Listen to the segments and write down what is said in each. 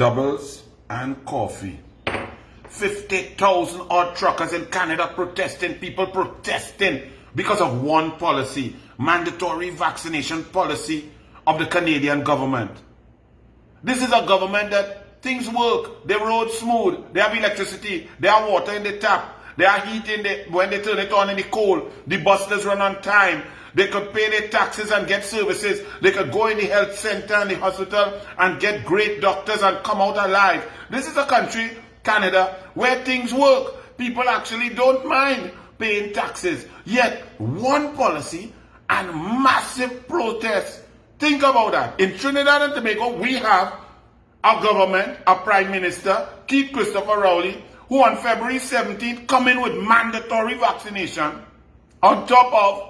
doubles and coffee. 50,000 odd truckers in Canada protesting, people protesting because of one policy, mandatory vaccination policy of the Canadian government. This is a government that things work, the roads smooth, they have electricity, they have water in the tap, they are heating when they turn it on in the cold, the buses run on time, they could pay their taxes and get services, they could go in the health center and the hospital and get great doctors and come out alive. This is a country, Canada, where things work. People actually don't mind paying taxes. Yet, one policy and massive protests. Think about that. In Trinidad and Tobago, we have a government, a prime minister, Keith Christopher Rowley, who on February 17th come in with mandatory vaccination on top of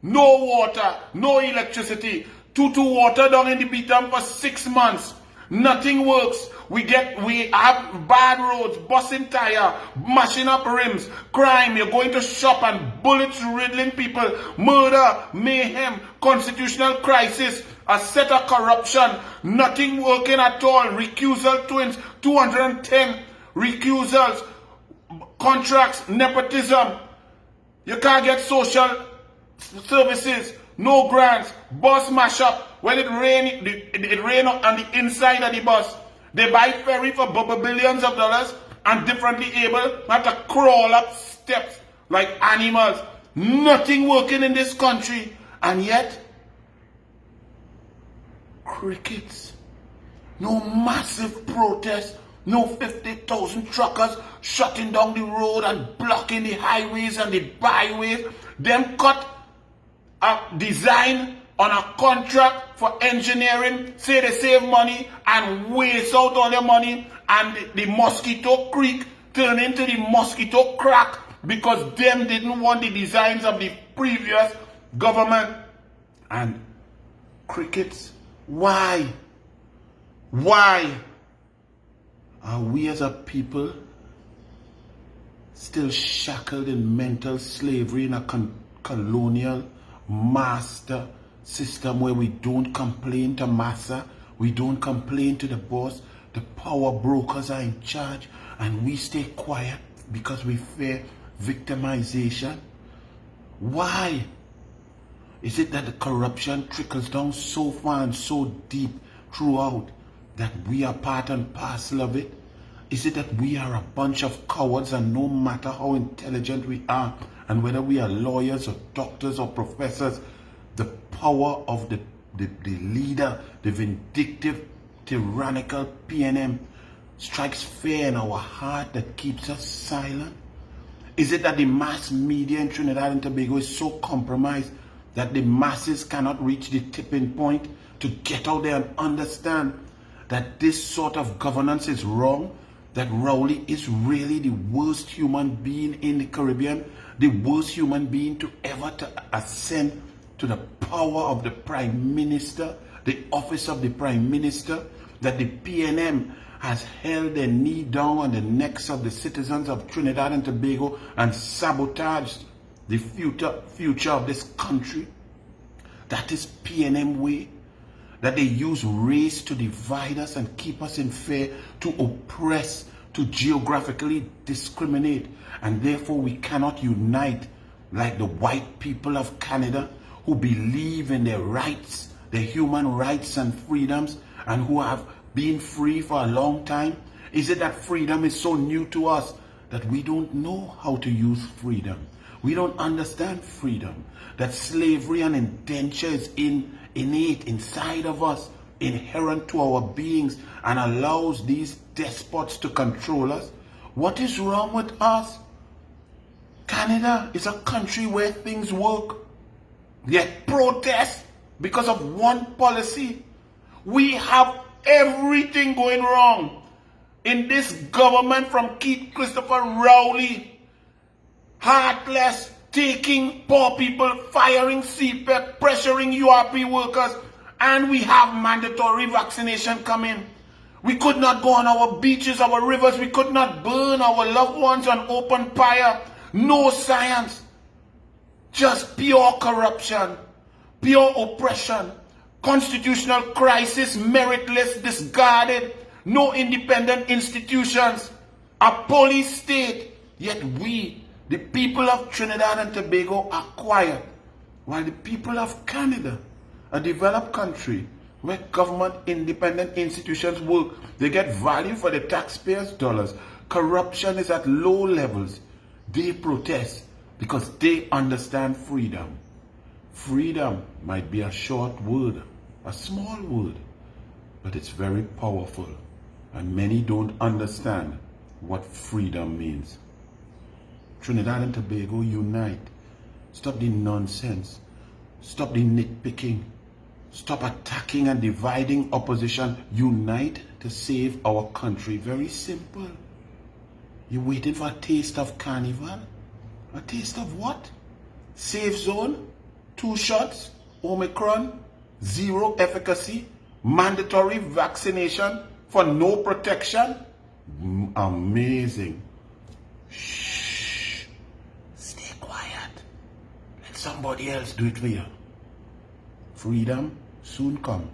no water, no electricity, tutu water down in the beatum for 6 months. Nothing works. We have bad roads, busting tire, mashing up rims, crime. You're going to shop and bullets riddling people, murder, mayhem, constitutional crisis, a set of corruption, nothing working at all. Recusal twins, 210 recusals, contracts, nepotism. You can't get social services, no grants, bus mash up. When it rain on the inside of the bus. They buy ferry for billions of dollars and differently able have to crawl up steps like animals. Nothing working in this country. And yet, crickets. No massive protest. No 50,000 truckers shutting down the road and blocking the highways and the byways. Them cut a design on a contract for engineering, say they save money and waste out all their money, and the Mosquito Creek turn into the Mosquito Crack because them didn't want the designs of the previous government. And crickets, why? Why are we as a people still shackled in mental slavery in a colonial master system where we don't complain to massa, we don't complain to the boss, the power brokers are in charge, and we stay quiet because we fear victimization? Why? Is it that the corruption trickles down so far and so deep throughout that we are part and parcel of it? Is it that we are a bunch of cowards and no matter how intelligent we are, and whether we are lawyers or doctors or professors, the power of the leader, the vindictive, tyrannical PNM strikes fear in our heart that keeps us silent? Is it that the mass media in Trinidad and Tobago is so compromised that the masses cannot reach the tipping point to get out there and understand that this sort of governance is wrong, that Rowley is really the worst human being in the Caribbean, the worst human being to ever to ascend to the power of the Prime Minister, the office of the Prime Minister, that the PNM has held their knee down on the necks of the citizens of Trinidad and Tobago and sabotaged the future of this country? That is PNM way. That they use race to divide us and keep us in fear, to oppress, to geographically discriminate, and therefore we cannot unite like the white people of Canada who believe in their rights, their human rights and freedoms, and who have been free for a long time? Is it that freedom is so new to us that we don't know how to use freedom? We don't understand freedom. That slavery and indenture is innate inside of us, inherent to our beings, and allows these despots to control us? What is wrong with us? Canada is a country where things work. Yet protest because of one policy. We have everything going wrong in this government, from Keith Christopher Rowley, heartless, taking poor people, firing CPEC, pressuring URP workers, and we have mandatory vaccination coming. We could not go on our beaches, our rivers, we could not burn our loved ones on open fire. No science. Just pure corruption, pure oppression, constitutional crisis, meritless, discarded, no independent institutions, a police state. Yet we, the people of Trinidad and Tobago, are quiet, while the people of Canada, a developed country where government independent institutions work, they get value for the taxpayers' dollars. Corruption is at low levels. They protest because they understand freedom. Freedom might be a short word, a small word, but it's very powerful. And many don't understand what freedom means. Trinidad and Tobago, unite. Stop the nonsense. Stop the nitpicking. Stop attacking and dividing opposition. Unite to save our country. Very simple. You waiting for a taste of carnival? A taste of what? Safe zone? 2 shots? Omicron? 0 efficacy? Mandatory vaccination for no protection? Amazing. Shh. Stay quiet. Let somebody else do it for you. Freedom soon come.